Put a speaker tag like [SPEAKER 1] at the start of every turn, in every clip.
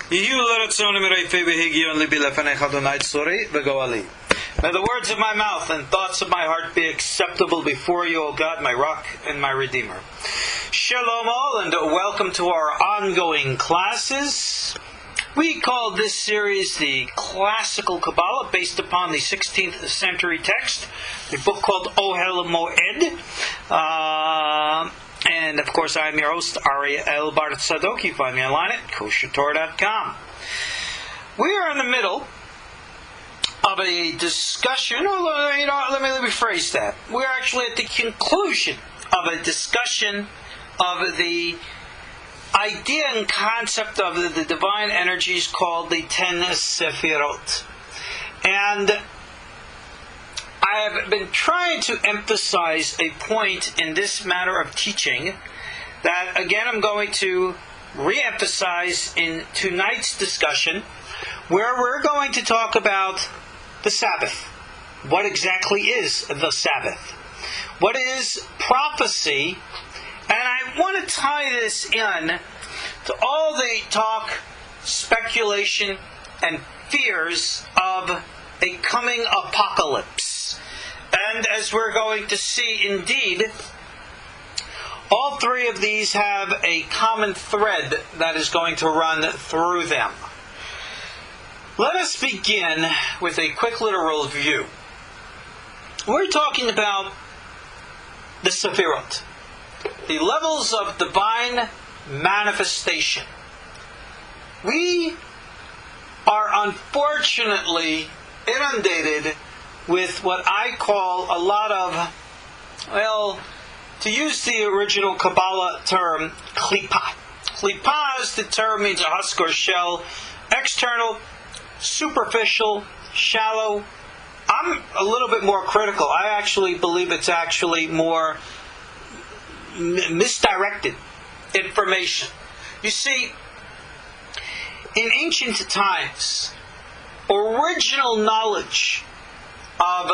[SPEAKER 1] May the words of my mouth and thoughts of my heart be acceptable before you, O God, my rock and my redeemer. Shalom all, and welcome to our ongoing classes. We call this series the Classical Kabbalah, based upon the 16th century text, a book called Ohel Moed. And of course, I'm your host, Ariel Bar Tzadok. You find me online at KosherTorah.com. We are in the middle of a discussion, let me rephrase that. We're actually at the conclusion of a discussion of the idea and concept of the divine energies called the 10 Sefirot. And I have been trying to emphasize a point in this matter of teaching that, again, I'm going to re-emphasize in tonight's discussion, where we're going to talk about the Sabbath. What exactly is the Sabbath? What is prophecy? And I want to tie this in to all the talk, speculation, and fears of a coming apocalypse. And as we're going to see, indeed, all three of these have a common thread that is going to run through them. Let us begin with a quick literal view. We're talking about the Sefirot, the levels of divine manifestation. We are unfortunately inundated with what I call a lot of, to use the original Kabbalah term, klipa. Klipa is the term, means a husk or shell, external, superficial, shallow. I'm a little bit more critical. I actually believe it's actually more misdirected information. You see, in ancient times, original knowledge of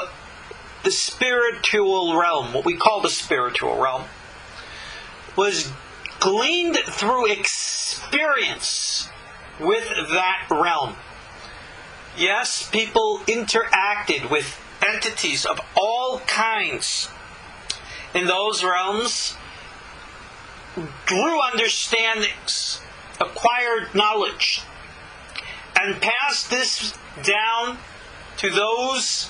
[SPEAKER 1] the spiritual realm, what we call the spiritual realm, was gleaned through experience with that realm. Yes, people interacted with entities of all kinds in those realms, grew understandings, acquired knowledge, and passed this down to those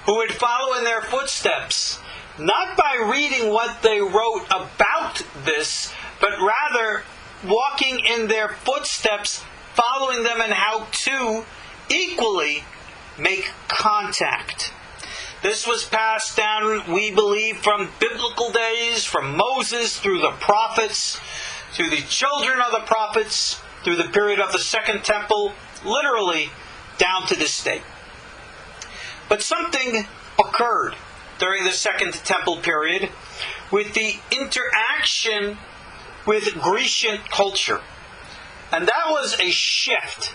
[SPEAKER 1] who would follow in their footsteps, not by reading what they wrote about this, but rather walking in their footsteps, following them in how to equally make contact. This was passed down, we believe, from biblical days, from Moses through the prophets, to the children of the prophets, through the period of the Second Temple, literally down to this day. But something occurred during the Second Temple period with the interaction with Grecian culture. And that was a shift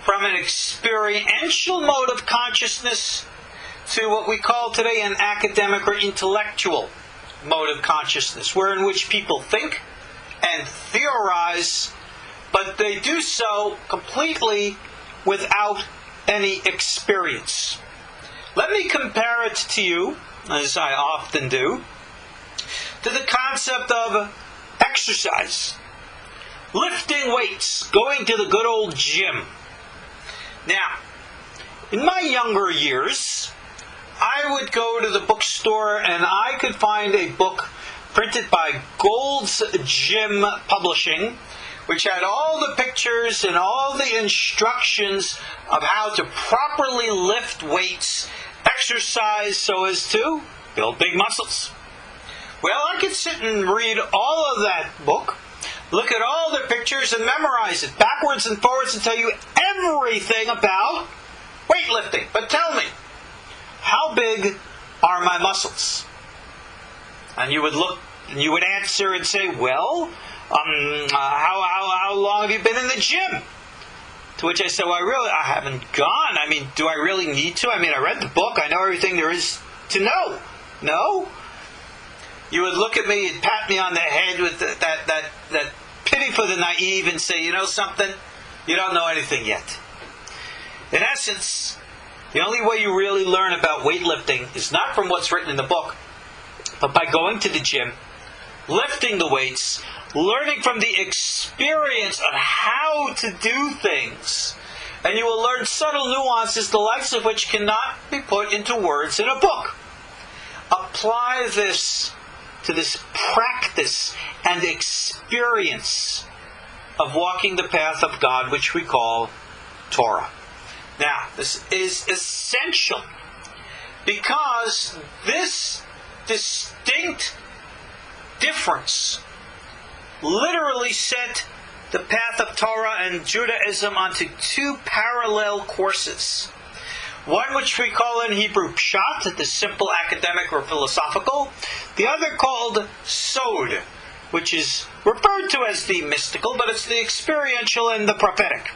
[SPEAKER 1] from an experiential mode of consciousness to what we call today an academic or intellectual mode of consciousness, wherein which people think and theorize, but they do so completely without any experience. Let me compare it to you, as I often do, to the concept of exercise. Lifting weights, going to the good old gym. Now, in my younger years, I would go to the bookstore and I could find a book printed by Gold's Gym Publishing, which had all the pictures and all the instructions of how to properly lift weights, exercise so as to build big muscles. Well, I could sit and read all of that book, look at all the pictures and memorize it backwards and forwards and tell you everything about weightlifting. But tell me, how big are my muscles? And you would look and you would answer and say, well, how long have you been in the gym? To which I said, well, I haven't gone. I mean, do I really need to? I mean, I read the book. I know everything there is to know. No? You would look at me and pat me on the head with that pity for the naive and say, you know something? you don't know anything yet. In essence, the only way you really learn about weightlifting is not from what's written in the book, but by going to the gym, lifting the weights, learning from the experience on how to do things. And you will learn subtle nuances, the likes of which cannot be put into words in a book. Apply this to this practice and experience of walking the path of God, which we call Torah. Now, this is essential because this distinct difference literally set the path of Torah and Judaism onto two parallel courses. One which we call in Hebrew pshat, the simple academic or philosophical. The other called sod, which is referred to as the mystical, but it's the experiential and the prophetic.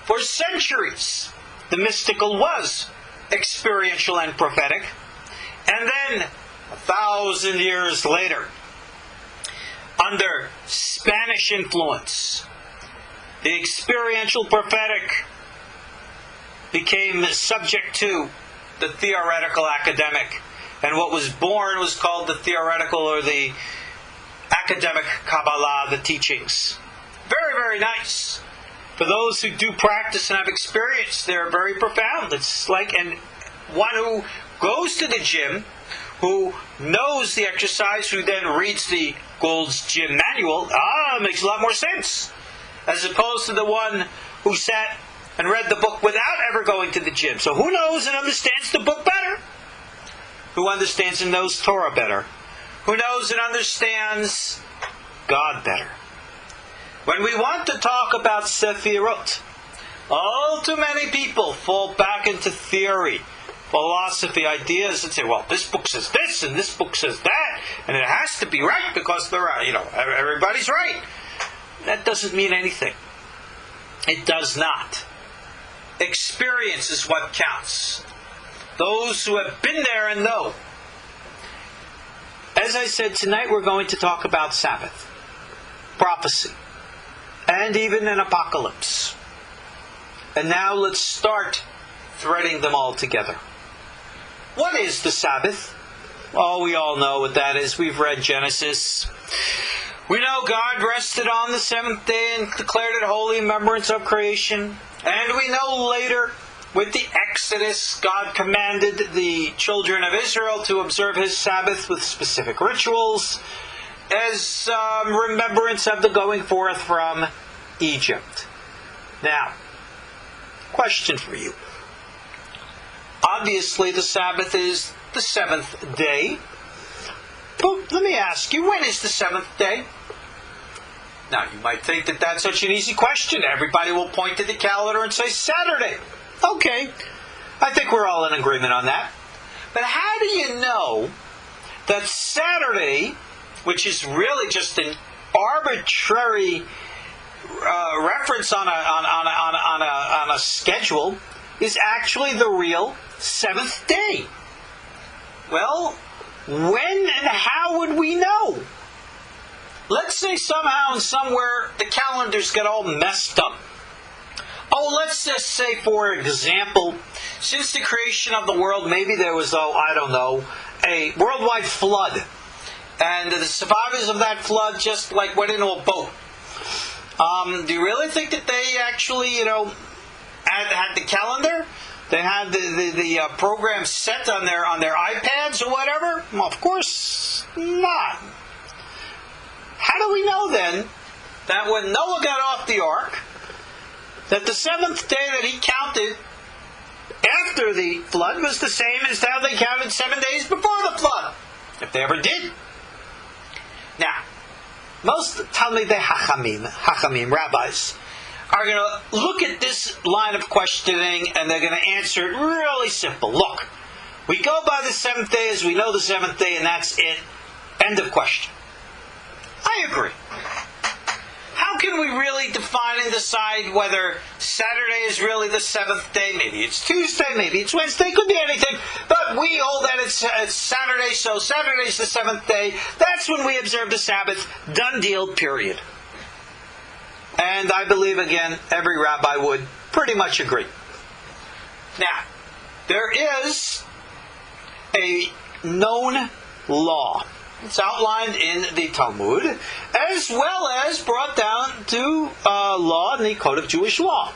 [SPEAKER 1] For centuries, the mystical was experiential and prophetic. And then, 1,000 years later, under Spanish influence, the experiential prophetic became subject to the theoretical academic. And what was born was called the theoretical or the academic Kabbalah, the teachings. Very, very nice. For those who do practice and have experience, they're very profound. It's like one who goes to the gym, who knows the exercise, who then reads the Gold's Gym Manual, it makes a lot more sense. As opposed to the one who sat and read the book without ever going to the gym. So who knows and understands the book better? Who understands and knows Torah better? Who knows and understands God better? When we want to talk about Sefirot, all too many people fall back into theory, philosophy, ideas, and say, well, this book says this, and this book says that, and it has to be right because they're, everybody's right. That doesn't mean anything. It does not. Experience is what counts. Those who have been there and know. As I said, tonight we're going to talk about Sabbath, prophecy, and even an apocalypse. And now let's start threading them all together. What is the Sabbath? Oh, we all know what that is. We've read Genesis. We know God rested on the seventh day and declared it holy in remembrance of creation. And we know later, with the Exodus, God commanded the children of Israel to observe His Sabbath with specific rituals as remembrance of the going forth from Egypt. Now, question for you. Obviously, the Sabbath is the seventh day. But let me ask you, when is the seventh day? Now, you might think that that's such an easy question. Everybody will point to the calendar and say Saturday. Okay, I think we're all in agreement on that. But how do you know that Saturday, which is really just an arbitrary reference on a schedule, is actually the real seventh day? Well, when and how would we know? Let's say somehow and somewhere the calendars get all messed up. Oh, let's just say, for example, since the creation of the world, maybe there was, a worldwide flood. And the survivors of that flood just went into a boat. Do you really think that they actually, had the calendar? They had the program set on their iPads or whatever? Well, of course not. How do we know then that when Noah got off the ark, that the seventh day that he counted after the flood was the same as how they counted 7 days before the flood, if they ever did? Now, most Talmidei Hachamim, rabbis, are going to look at this line of questioning and they're going to answer it really simple. Look, we go by the seventh day as we know the seventh day, and that's it. End of question. I agree. How can we really define and decide whether Saturday is really the seventh day? Maybe it's Tuesday, maybe it's Wednesday, it could be anything. But we hold that it's Saturday, so Saturday's the seventh day. That's when we observe the Sabbath. Done deal, period. And I believe, again, every rabbi would pretty much agree. Now, there is a known law. It's outlined in the Talmud, as well as brought down to law in the Code of Jewish Law.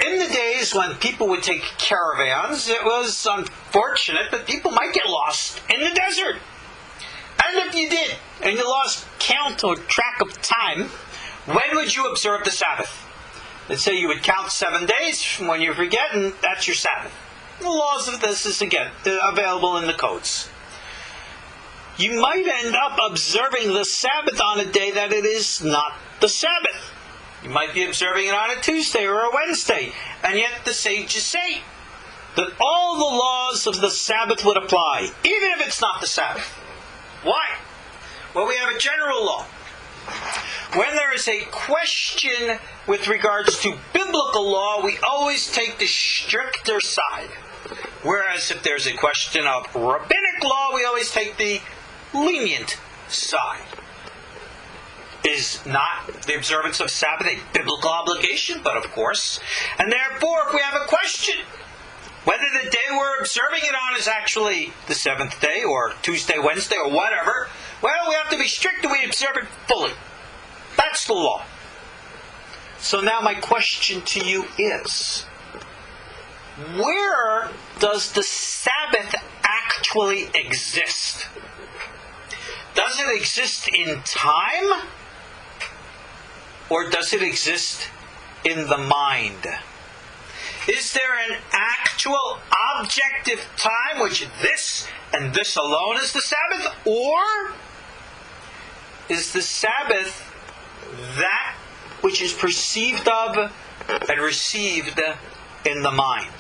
[SPEAKER 1] In the days when people would take caravans, it was unfortunate that people might get lost in the desert. And if you did, and you lost count or track of time, when would you observe the Sabbath? Let's say you would count 7 days from when you forget, and that's your Sabbath. The laws of this is, again, available in the codes. You might end up observing the Sabbath on a day that it is not the Sabbath. You might be observing it on a Tuesday or a Wednesday, and yet the sages say that all the laws of the Sabbath would apply, even if it's not the Sabbath. Why? Well, we have a general law. When there is a question with regards to biblical law, we always take the stricter side. Whereas if there's a question of rabbinic law, we always take the lenient side. Is not the observance of Sabbath a biblical obligation? But of course. And therefore, if we have a question, whether the day we're observing it on is actually the 7th day, or Tuesday, Wednesday, or whatever, well, we have to be strict and we observe it fully. That's the law. So now my question to you is, where does the Sabbath actually exist? Does it exist in time? Or does it exist in the mind? Is there an actual objective time, which this and this alone is the Sabbath? Or is the Sabbath that which is perceived of and received in the mind?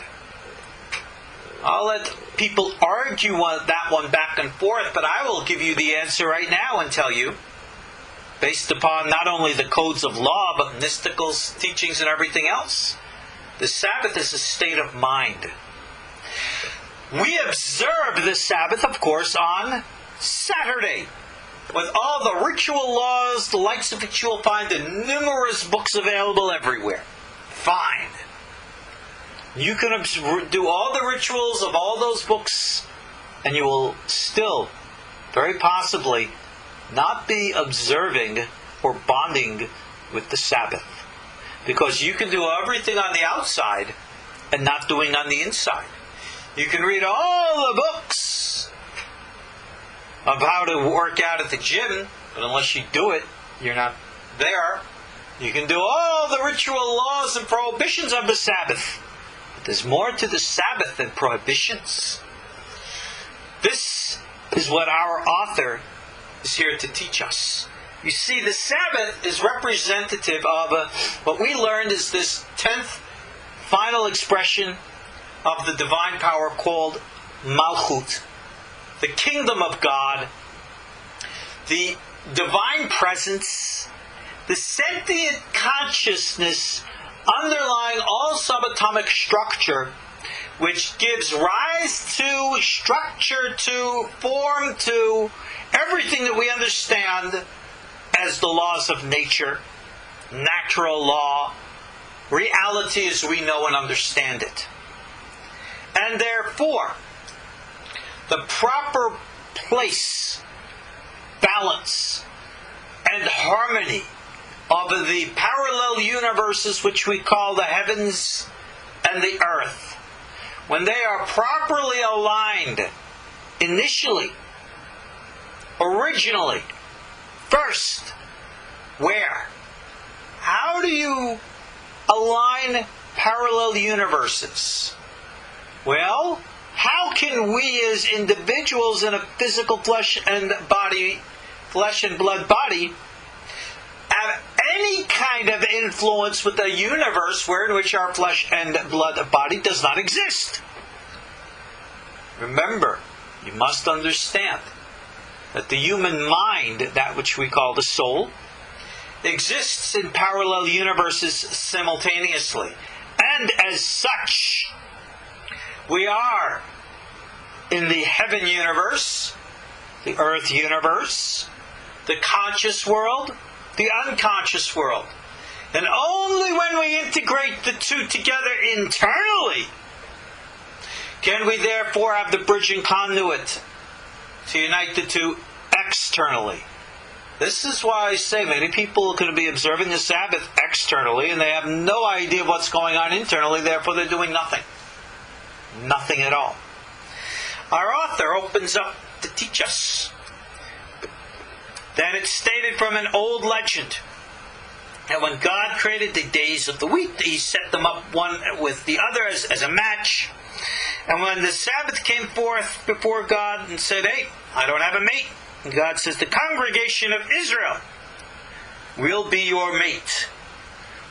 [SPEAKER 1] I'll let people argue that one back and forth, but I will give you the answer right now and tell you, based upon not only the codes of law, but mystical teachings and everything else, the Sabbath is a state of mind. We observe the Sabbath, of course, on Saturday, with all the ritual laws, the likes of which you'll find in numerous books available everywhere. Fine. You can do all the rituals of all those books, and you will still, very possibly, not be observing or bonding with the Sabbath. Because you can do everything on the outside and not doing on the inside. You can read all the books of how to work out at the gym, but unless you do it, you're not there. You can do all the ritual laws and prohibitions of the Sabbath. But there's more to the Sabbath than prohibitions. This is what our author is here to teach us. You see, the Sabbath is representative of what we learned is this 10th final expression of the divine power called Malkhut, the kingdom of God, the divine presence, the sentient consciousness underlying all subatomic structure, which gives rise to, structure to, form to, everything that we understand as the laws of nature, natural law, reality as we know and understand it. And therefore, the proper place, balance, and harmony of the parallel universes which we call the heavens and the earth, when they are properly aligned initially, originally, first, where? How do you align parallel universes? Well, how can we as individuals in a physical flesh and blood body have any kind of influence with a universe in which our flesh and blood body does not exist? Remember, you must understand that the human mind, that which we call the soul, exists in parallel universes simultaneously. And as such, we are in the heaven universe, the earth universe, the conscious world, the unconscious world. And only when we integrate the two together internally can we therefore have the bridging conduit to unite the two externally. This is why I say many people are going to be observing the Sabbath externally and they have no idea of what's going on internally, therefore they're doing nothing. Nothing at all. Our author opens up to teach us that it's stated from an old legend that when God created the days of the week, He set them up one with the other as a match. And when the Sabbath came forth before God and said, "Hey, I don't have a mate," and God says, "The congregation of Israel will be your mate."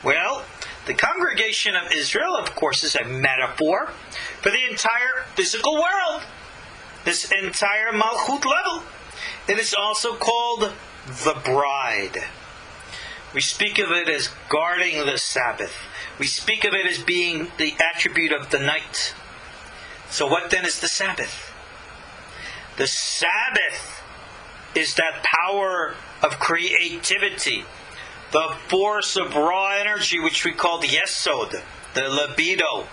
[SPEAKER 1] Well, the congregation of Israel, of course, is a metaphor for the entire physical world, this entire Malkhut level. It is also called the bride. We speak of it as guarding the Sabbath. We speak of it as being the attribute of the night. So what then is the Sabbath? The Sabbath is that power of creativity, the force of raw energy which we call the yesod, the libido,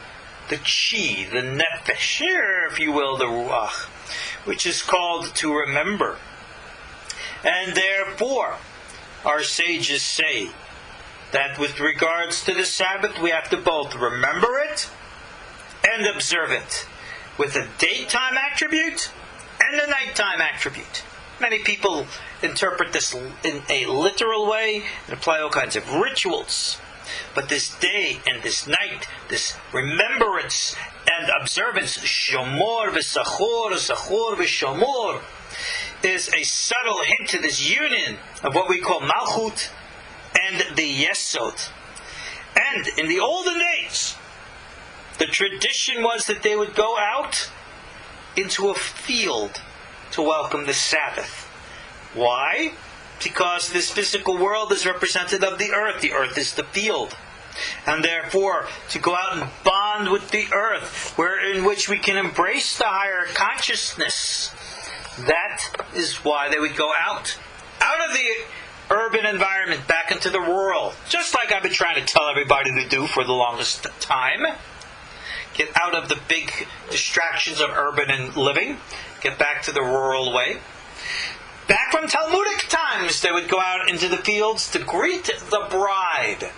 [SPEAKER 1] the chi, the nefesh, if you will, the ruach, which is called to remember. And therefore, our sages say that with regards to the Sabbath, we have to both remember it and observe it, with a daytime attribute and a nighttime attribute. Many people interpret this in a literal way and apply all kinds of rituals. But this day and this night, this remembrance and observance, shomor v'sachor, sachor v'shomor, is a subtle hint to this union of what we call Malkhut and the Yesod. And in the olden days, the tradition was that they would go out into a field to welcome the Sabbath. Why? Because this physical world is representative of the earth. The earth is the field. And therefore, to go out and bond with the earth, in which we can embrace the higher consciousness, that is why they would go out of the urban environment back into the rural. Just like I've been trying to tell everybody to do for the longest time. Get out of the big distractions of urban and living. Get back to the rural way. Back from Talmudic times, they would go out into the fields to greet the bride.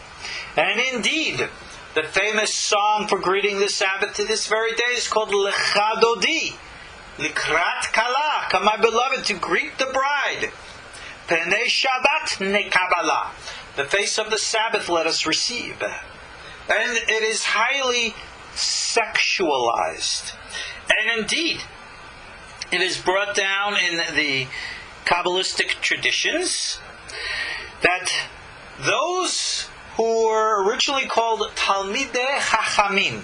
[SPEAKER 1] And indeed, the famous song for greeting the Sabbath to this very day is called Lecha Dodi. Likrat Kala, come my beloved, to greet the bride. Penei Shabbat Nekabala, the face of the Sabbath let us receive. And it is highly sexualized. And indeed, it is brought down in the Kabbalistic traditions that those who were originally called Talmidei Chachamim,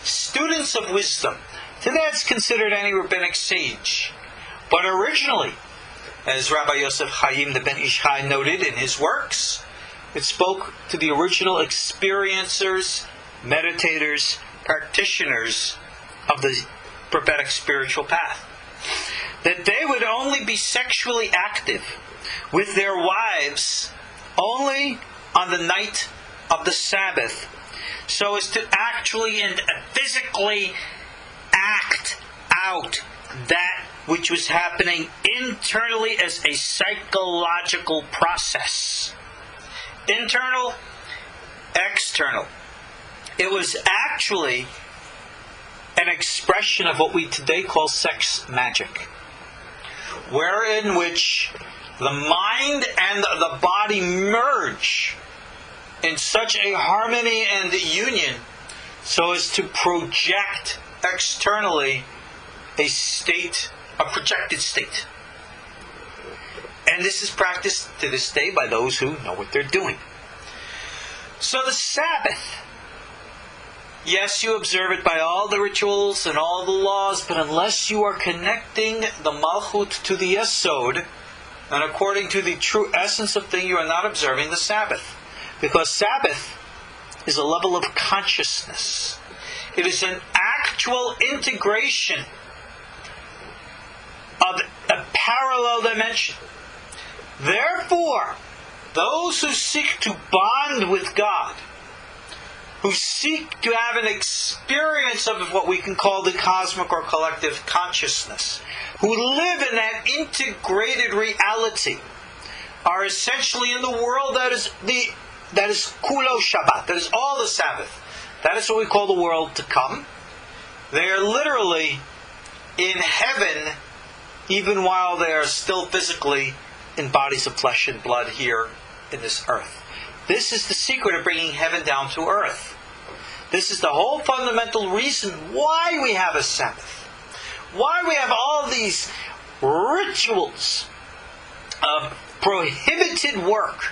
[SPEAKER 1] students of wisdom, today it's considered any rabbinic sage. But originally, as Rabbi Yosef Chaim the Ben Ish Chai noted in his works, it spoke to the original experiencers, meditators, practitioners of the prophetic spiritual path. That they would only be sexually active with their wives only on the night of the Sabbath, so as to actually and physically act out that which was happening internally as a psychological process. Internal, external. It was actually an expression of what we today call sex magic, wherein which the mind and the body merge in such a harmony and union so as to project externally a state, a projected state. And this is practiced to this day by those who know what they're doing. So the Sabbath, yes, you observe it by all the rituals and all the laws, but unless you are connecting the Malkhut to the Yesod, and according to the true essence of thing, you are not observing the Sabbath. Because Sabbath is a level of consciousness. It is an actual integration of a parallel dimension. Therefore, those who seek to bond with God, who seek to have an experience of what we can call the cosmic or collective consciousness, who live in that integrated reality, are essentially in the world that is Kulo Shabbat, that is all the Sabbath. That is what we call the world to come. They are literally in heaven, even while they are still physically in bodies of flesh and blood here in this earth. This is the secret of bringing heaven down to earth. This is the whole fundamental reason why we have a Sabbath. Why we have all these rituals of prohibited work.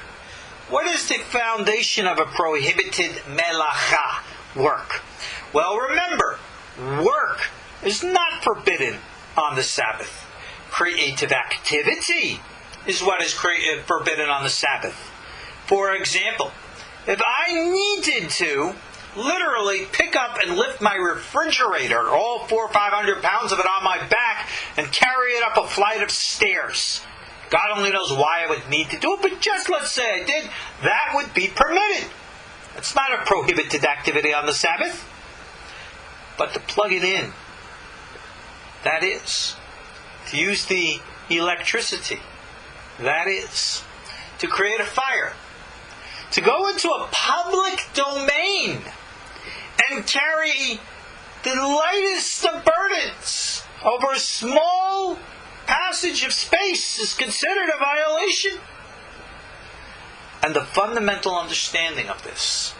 [SPEAKER 1] What is the foundation of a prohibited melacha, work? Well, remember, work is not forbidden on the Sabbath. Creative activity is what is forbidden on the Sabbath. For example, if I needed to literally pick up and lift my refrigerator, all 400 or 500 pounds of it on my back, and carry it up a flight of stairs, God only knows why I would need to do it, but just let's say I did, that would be permitted. It's not a prohibited activity on the Sabbath. But to plug it in, that is. To use the electricity, that is. To create a fire. To go into a public domain and carry the lightest of burdens over a small passage of space is considered a violation. And the fundamental understanding of this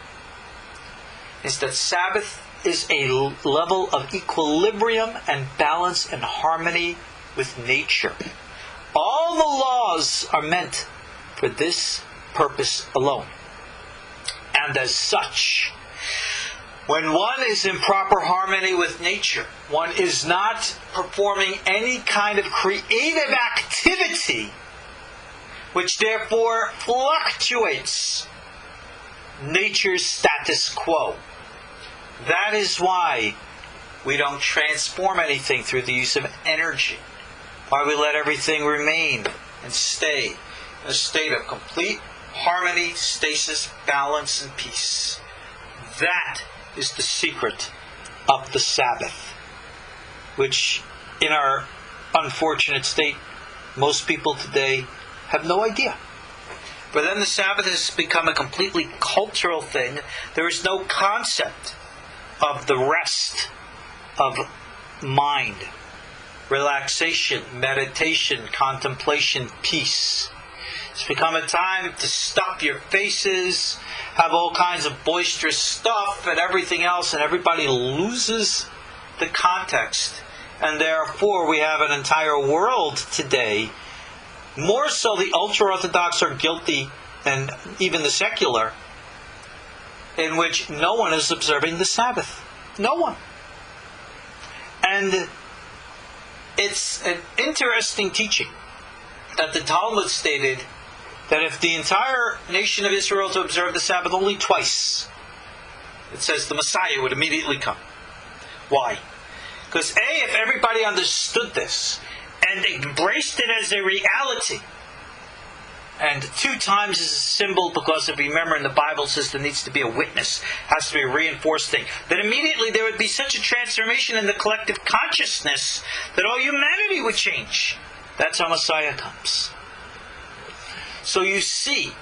[SPEAKER 1] is that Sabbath is a level of equilibrium and balance and harmony with nature. All the laws are meant for this purpose alone. And as such, when one is in proper harmony with nature, one is not performing any kind of creative activity which therefore fluctuates nature's status quo. That is why we don't transform anything through the use of energy. Why we let everything remain and stay in a state of complete harmony, stasis, balance, and peace. That is the secret of the Sabbath, which in our unfortunate state, most people today have no idea. For them the Sabbath has become a completely cultural thing. There is no concept of the rest of mind, relaxation, meditation, contemplation, peace. It's become a time to stuff your faces, have all kinds of boisterous stuff and everything else, and everybody loses the context. And therefore we have an entire world today, more so the ultra-Orthodox are guilty than even the secular, in which no one is observing the Sabbath. No one. And it's an interesting teaching that the Talmud stated that if the entire nation of Israel to observe the Sabbath only twice, it says the Messiah would immediately come. Why? Because if everybody understood this and embraced it as a reality, and 2 times is a symbol because if you remember in the Bible it says there needs to be a witness, has to be a reinforced thing, then immediately there would be such a transformation in the collective consciousness that all humanity would change. That's how Messiah comes. So you see,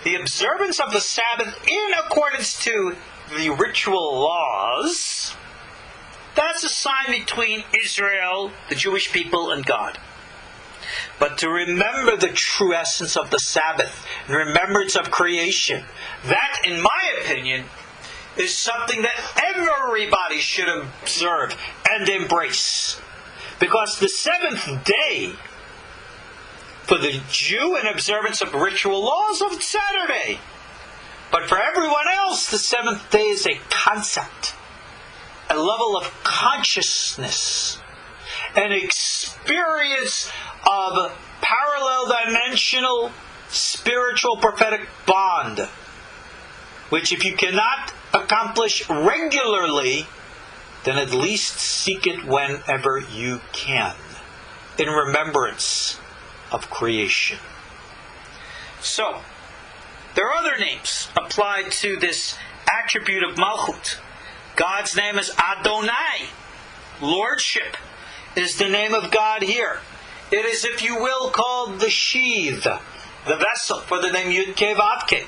[SPEAKER 1] the observance of the Sabbath in accordance to the ritual laws, that's a sign between Israel, the Jewish people, and God. But to remember the true essence of the Sabbath, the remembrance of creation, that, in my opinion, is something that everybody should observe and embrace. Because the 7th day, for the Jew, an observance of ritual laws of Saturday. But for everyone else, the 7th day is a concept, a level of consciousness, an experience of parallel dimensional spiritual prophetic bond, which if you cannot accomplish regularly, then at least seek it whenever you can, in remembrance of creation. So, There are other names applied to this attribute of Malkhut. God's name is Adonai. Lordship is the name of God here. It is, if you will, called the sheath, the vessel, for the name Yud-Kei Vav-Kei.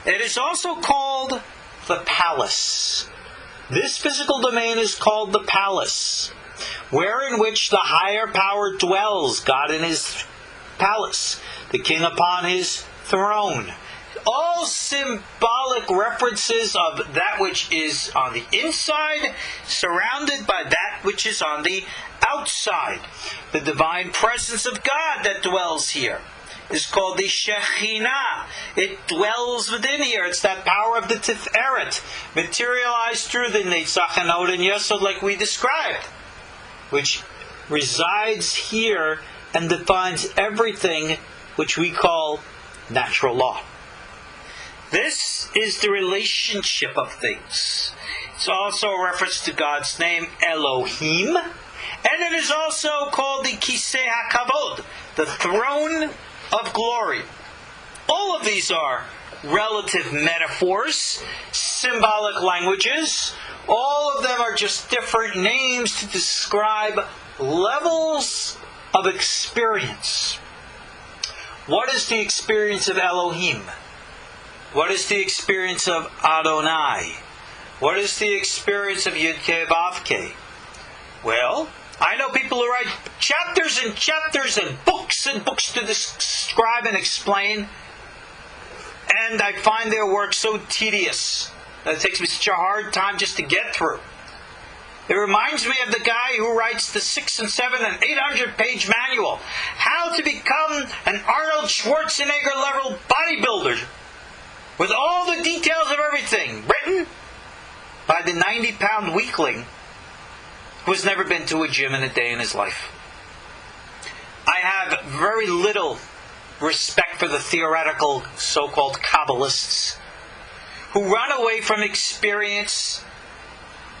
[SPEAKER 1] It is also called the palace. This physical domain is called the palace, wherein which the higher power dwells, God in His palace, the king upon His throne. All symbolic references of that which is on the inside, surrounded by that which is on the outside. The divine presence of God that dwells here is called the Shekhinah. It dwells within here. It's that power of the Tiferet, materialized through the Netzach and Hod and Yesod, like we described, which resides here and defines everything which we call natural law. This is the relationship of things. It's also a reference to God's name, Elohim. And it is also called the Kisei HaKavod, the throne of glory. All of these are relative metaphors, symbolic languages. All of them are just different names to describe levels of experience. What is the experience of Elohim? What is the experience of Adonai? What is the experience of Yud-Kei Vav-Kei? Well, I know people who write chapters and chapters and books to describe and explain, and I find their work so tedious that it takes me such a hard time just to get through. It reminds me of the guy who writes the 600 and 700 and 800-page manual, How to Become an Arnold Schwarzenegger level bodybuilder, with all the details of everything, written by the 90-pound weakling who has never been to a gym in a day in his life. I have very little respect for the theoretical so-called Kabbalists who run away from experience,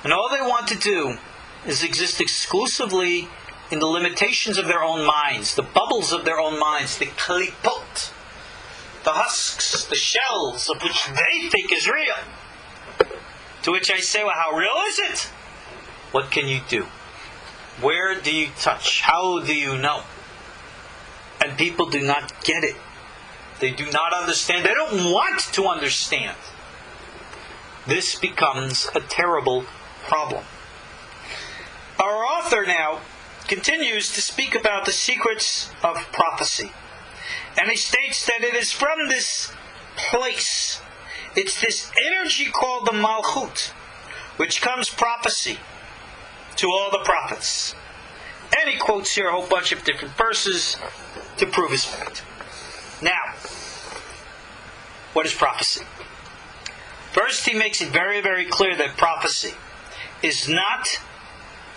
[SPEAKER 1] and all they want to do is exist exclusively in the limitations of their own minds, the bubbles of their own minds, the klipot, the husks, the shells of which they think is real. To which I say, well, how real is it? What can you do? Where do you touch? How do you know? And people do not get it. They do not understand. They don't want to understand. This becomes a terrible problem. Our author now continues to speak about the secrets of prophecy. And he states that it is from this place, it's this energy called the Malkhut, which comes prophecy to all the prophets. And he quotes here a whole bunch of different verses to prove his point. Now, what is prophecy? First, he makes it very, very clear that prophecy is not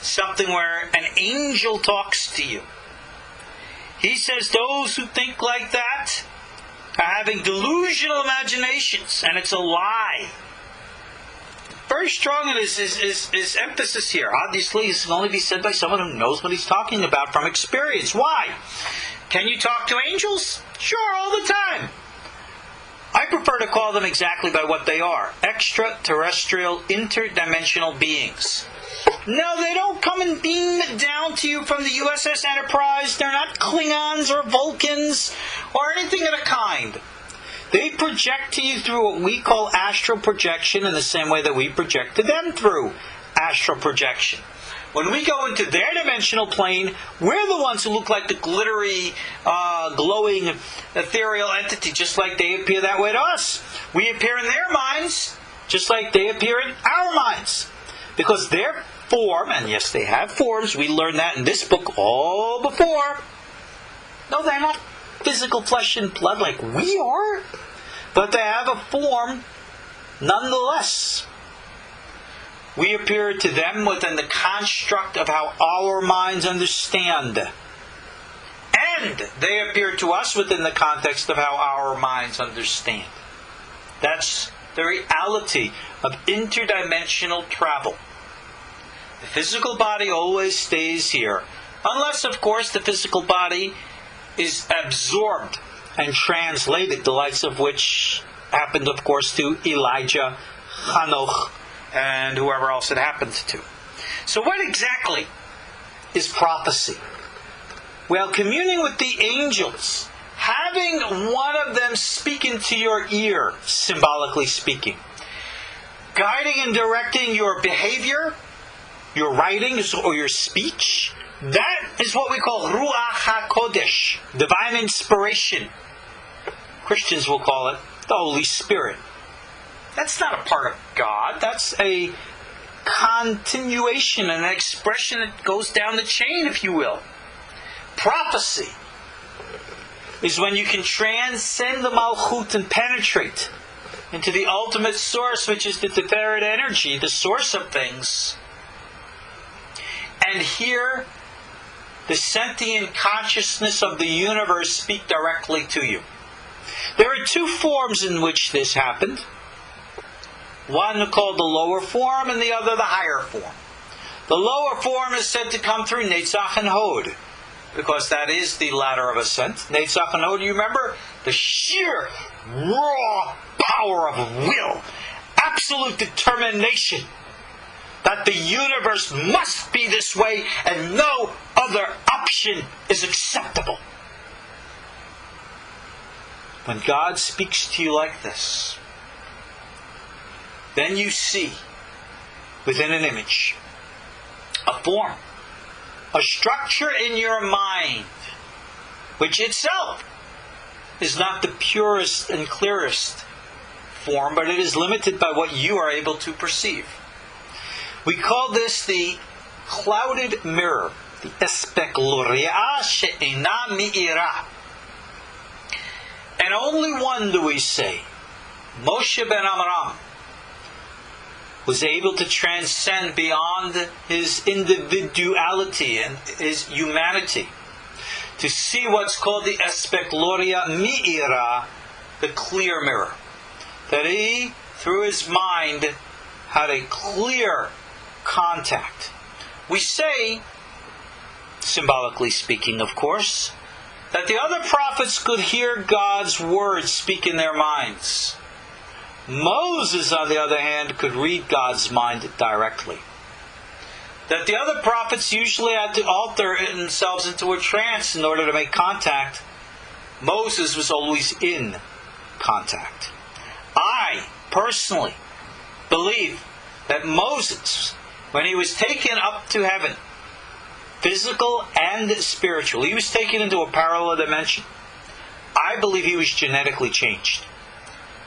[SPEAKER 1] something where an angel talks to you. He says those who think like that are having delusional imaginations, and it's a lie. Very strong in his emphasis here. Obviously, this can only be said by someone who knows what he's talking about from experience. Why? Can you talk to angels? Sure, all the time. I prefer to call them exactly by what they are. Extraterrestrial, interdimensional beings. No, they don't come and beam down to you from the USS Enterprise. They're not Klingons or Vulcans or anything of the kind. They project to you through what we call astral projection in the same way that we project to them through astral projection. When we go into their dimensional plane, we're the ones who look like the glittery, glowing, ethereal entity, just like they appear that way to us. We appear in their minds, just like they appear in our minds. Because their form, and yes, they have forms, we learned that in this book all before. No, they're not physical flesh and blood like we are, but they have a form nonetheless. We appear to them within the construct of how our minds understand. And they appear to us within the context of how our minds understand. That's the reality of interdimensional travel. The physical body always stays here. Unless, of course, the physical body is absorbed and translated, the likes of which happened, of course, to Elijah, Hanoch, and whoever else it happened to. So what exactly is prophecy? Well, communing with the angels, having one of them speak into your ear, symbolically speaking, guiding and directing your behavior, your writings, or your speech. That is what we call Ruach HaKodesh, divine inspiration. Christians will call it the Holy Spirit. That's not a part of God. That's a continuation, an expression that goes down the chain, if you will. Prophecy is when you can transcend the Malkhut and penetrate into the ultimate source, which is the Tiferet energy, the source of things, and hear the sentient consciousness of the universe speak directly to you. There are two forms in which this happened. One called the lower form and the other the higher form. The lower form is said to come through Netzach and Hod, because that is the ladder of ascent. Netzach and Hod, you remember? The sheer, raw power of will, absolute determination that the universe must be this way and no other option is acceptable. When God speaks to you like this, then you see within an image a form, a structure in your mind, which itself is not the purest and clearest form, but it is limited by what you are able to perceive. We call this the clouded mirror, the especuloria she'ena mi'ira. And only one, do we say, Moshe ben Amram, was able to transcend beyond his individuality and his humanity to see what's called the especuloria mi'ira, the clear mirror. That he, through his mind, had a clear contact. We say, symbolically speaking, of course, that the other prophets could hear God's words speak in their minds. Moses, on the other hand, could read God's mind directly. That the other prophets usually had to alter themselves into a trance in order to make contact. Moses was always in contact. I, personally, believe that Moses, when he was taken up to heaven, physical and spiritual, he was taken into a parallel dimension. I believe he was genetically changed.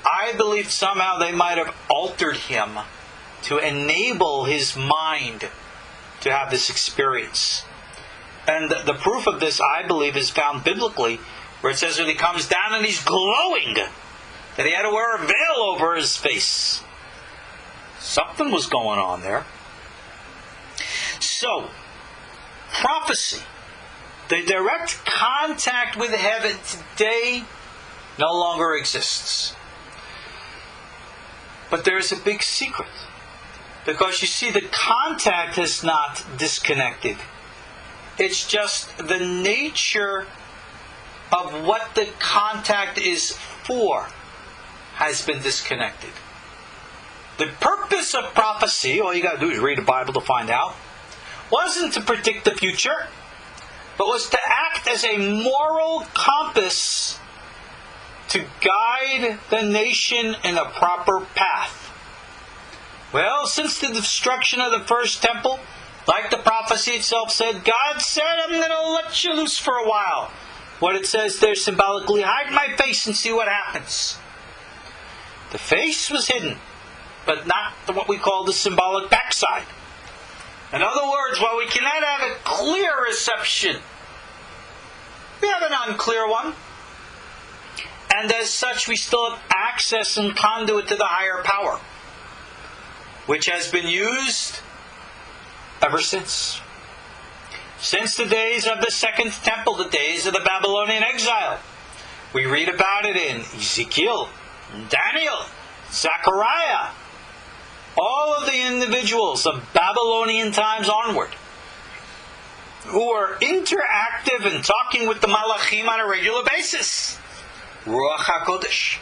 [SPEAKER 1] I believe somehow they might have altered him to enable his mind to have this experience. And the proof of this, I believe, is found biblically, where it says when he comes down and he's glowing, that he had to wear a veil over his face. Something was going on there. So, prophecy, the direct contact with heaven today, no longer exists. But there's a big secret. Because you see, the contact is not disconnected. It's just the nature of what the contact is for has been disconnected. The purpose of prophecy, all you got to do is read the Bible to find out, wasn't to predict the future, but was to act as a moral compass to guide the nation in a proper path. Well, since the destruction of the first temple, like the prophecy itself said, God said, I'm going to let you loose for a while. What it says there symbolically, hide my face and see what happens. The face was hidden, but not what we call the symbolic backside. In other words, while we cannot have a clear reception, we have an unclear one. And as such, we still have access and conduit to the higher power, which has been used ever since. Since the days of the Second Temple, the days of the Babylonian exile. We read about it in Ezekiel, Daniel, Zechariah, all of the individuals of Babylonian times onward, who are interactive and talking with the Malachim on a regular basis. Ruach HaKodesh,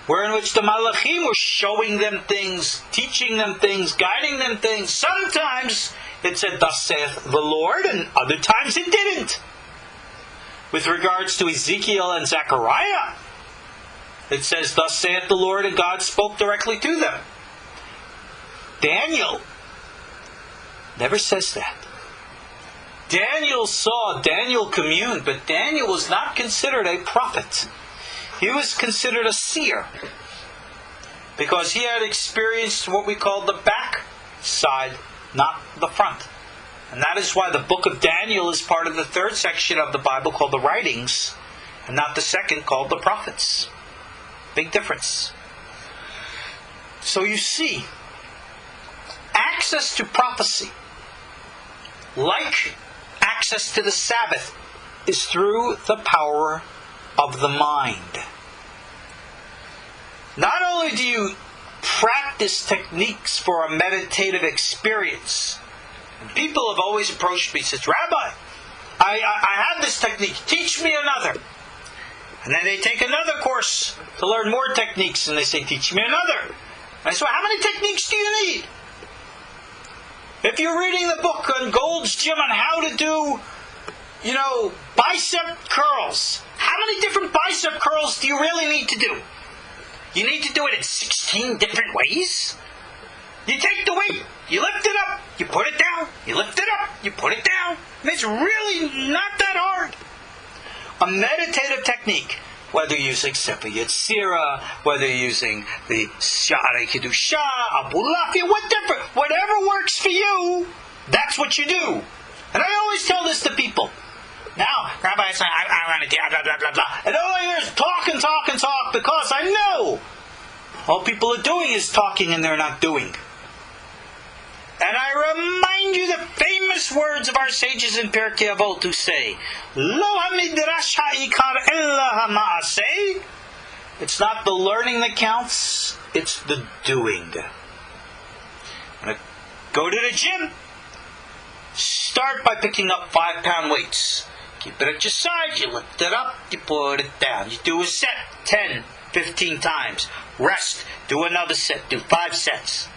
[SPEAKER 1] wherein which the Malachim were showing them things, teaching them things, guiding them things. Sometimes it said, thus saith the Lord, and other times it didn't. With regards to Ezekiel and Zechariah, it says, thus saith the Lord, and God spoke directly to them. Daniel never says that. Daniel communed, but Daniel was not considered a prophet. He was considered a seer, because he had experienced what we call the back side, not the front. And that is why the book of Daniel is part of the third section of the Bible called the writings, and not the second called the prophets. Big difference. So you see, access to prophecy, like access to the Sabbath, is through the power of the mind. Not only do you practice techniques for a meditative experience, and people have always approached me and said, Rabbi, I have this technique, teach me another. And then they take another course to learn more techniques, and they say, teach me another. And I say, well, how many techniques do you need? If you're reading the book on Gold's Gym on how to do, bicep curls, how many different bicep curls do you really need to do? You need to do it in 16 different ways? You take the weight, you lift it up, you put it down, you lift it up, you put it down. And it's really not that hard. A meditative technique, whether you're using Sefer Yetzirah, whether you're using the Sha'arei Kedusha, Abulafia, whatever works for you, that's what you do. And I always tell this to people. Now, Rabbi, I want to do blah, blah, blah, blah. And all I hear is talk and talk and talk, because I know all people are doing is talking and they're not doing. And I remind you the famous words of our sages in Pirkei Avot who say, Lo hamidrash ha'ikar ella ha'ma'aseh. It's not the learning that counts, it's the doing. When I go to the gym, start by picking up 5-pound weights. Keep it at your side, you lift it up, you put it down. You do a set 10, 15 times. Rest, do another set, do 5 sets.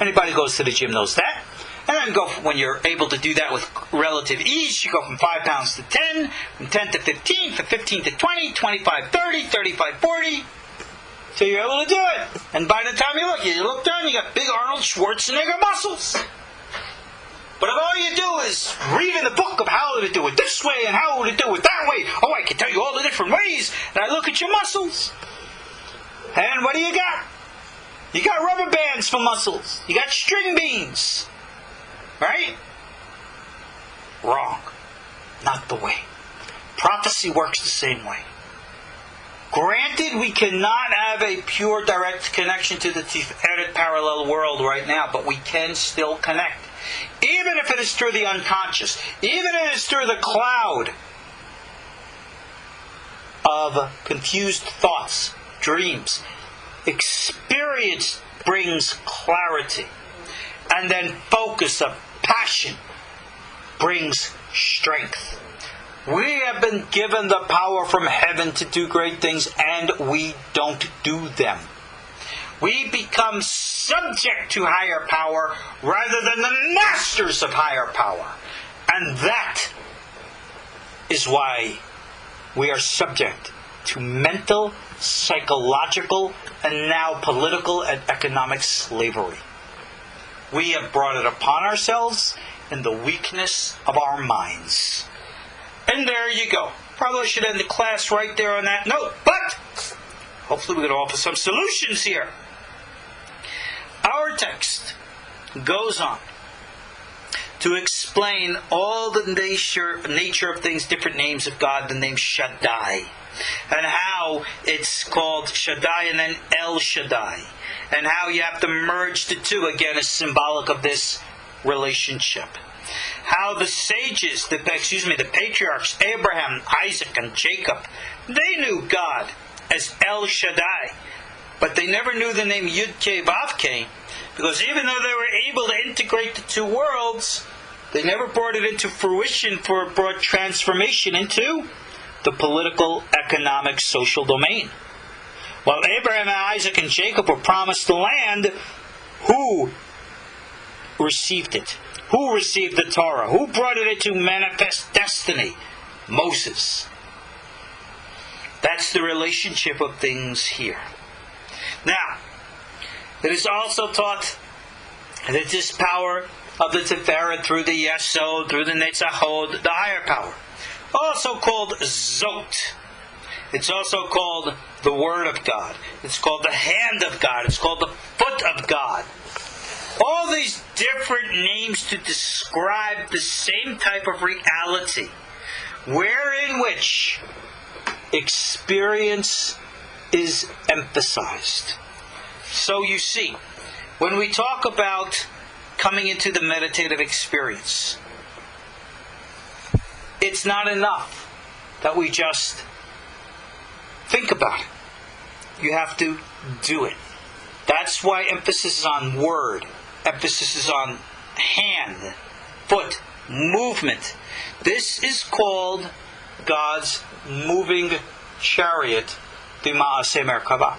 [SPEAKER 1] Anybody who goes to the gym knows that. And then when you're able to do that with relative ease, you go from 5 pounds to 10, from 10 to 15, from 15 to 20, 25, 30, 35, 40. So you're able to do it. And by the time you look down, you got big Arnold Schwarzenegger muscles. But if all you do is read in the book of how to do it this way and how to do it that way, I can tell you all the different ways, and I look at your muscles. And what do you got? You got rubber bands for muscles. You got string beans. Right? Wrong. Not the way. Prophecy works the same way. Granted, we cannot have a pure direct connection to the Tiferet parallel world right now, but we can still connect. Even if it is through the unconscious, even if it is through the cloud of confused thoughts, dreams. Experience brings clarity. And then focus of passion brings strength. We have been given the power from heaven to do great things, and we don't do them. We become subject to higher power rather than the masters of higher power. And that is why we are subject to mental, psychological, and now political and economic slavery. We have brought it upon ourselves in the weakness of our minds. And there you go. Probably should end the class right there on that note, but hopefully we're going to offer some solutions here. Our text goes on to explain all the nature of things, different names of God, the name Shaddai, and how it's called Shaddai and then El Shaddai, and how you have to merge the two, again, is symbolic of this relationship. How the sages, the patriarchs, Abraham, Isaac, and Jacob, they knew God as El Shaddai, but they never knew the name Yud-Keh Vav-Keh, because even though they were able to integrate the two worlds, they never brought it into fruition for a broad transformation into the political, economic, social domain. While Abraham, Isaac, and Jacob were promised the land, who received it? Who received the Torah? Who brought it into manifest destiny? Moses. That's the relationship of things here. Now, it is also taught that this power of the Tiferet through the Yesod, through the Netzachod, the higher power, also called Zot. It's also called the Word of God. It's called the Hand of God. It's called the Foot of God. All these different names to describe the same type of reality, wherein which experience is emphasized. So you see, when we talk about coming into the meditative experience, it's not enough that we just think about it. You have to do it. That's why emphasis is on word. Emphasis is on hand, foot, movement. This is called God's moving chariot, B'ma'aseh Merkava.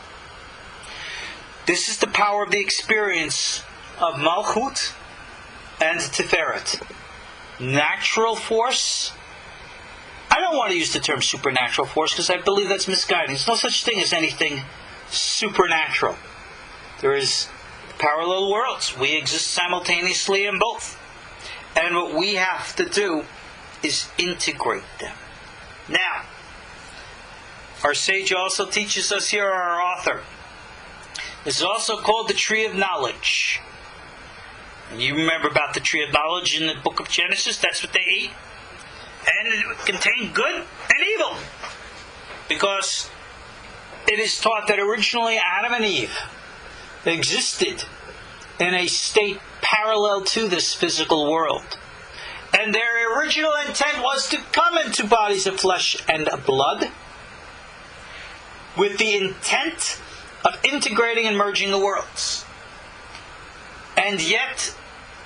[SPEAKER 1] This is the power of the experience of Malkhut and Tiferet. Natural force. I don't want to use the term supernatural force because I believe that's misguiding. There's no such thing as anything supernatural. There is parallel worlds. We exist simultaneously in both. And what we have to do is integrate them. Now, our sage also teaches us here, our author, this is also called the tree of knowledge. And you remember about the tree of knowledge in the book of Genesis? That's what they ate. And it contained good and evil. Because it is taught that originally Adam and Eve existed in a state parallel to this physical world. And their original intent was to come into bodies of flesh and blood with the intent of integrating and merging the worlds. And yet,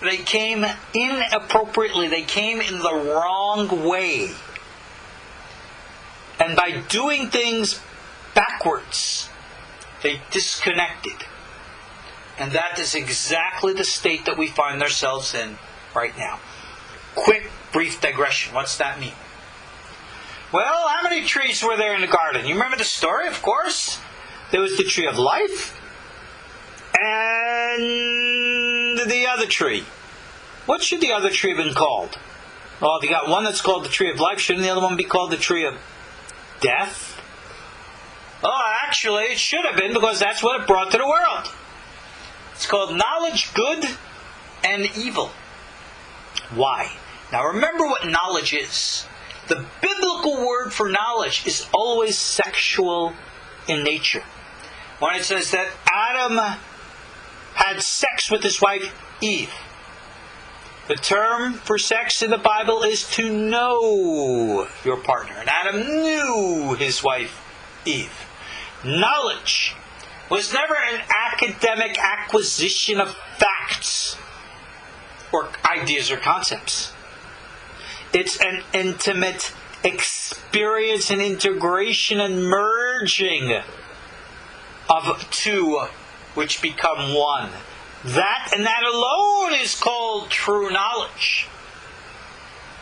[SPEAKER 1] they came inappropriately. They came in the wrong way. And by doing things backwards, they disconnected. And that is exactly the state that we find ourselves in right now. Quick, brief digression. What's that mean? Well, how many trees were there in the garden? You remember the story, of course? There was the tree of life and the other tree. What should the other tree have been called? Well, if you got one that's called the tree of life, shouldn't the other one be called the tree of death? Oh, actually, it should have been, because that's what it brought to the world. It's called knowledge, good and evil. Why? Now remember what knowledge is. The biblical word for knowledge is always sexual in nature. When it says that Adam had sex with his wife Eve, the term for sex in the Bible is to know your partner. And Adam knew his wife Eve. Knowledge was never an academic acquisition of facts or ideas or concepts. It's an intimate experience and integration and merging of two which become one. That and that alone is called true knowledge.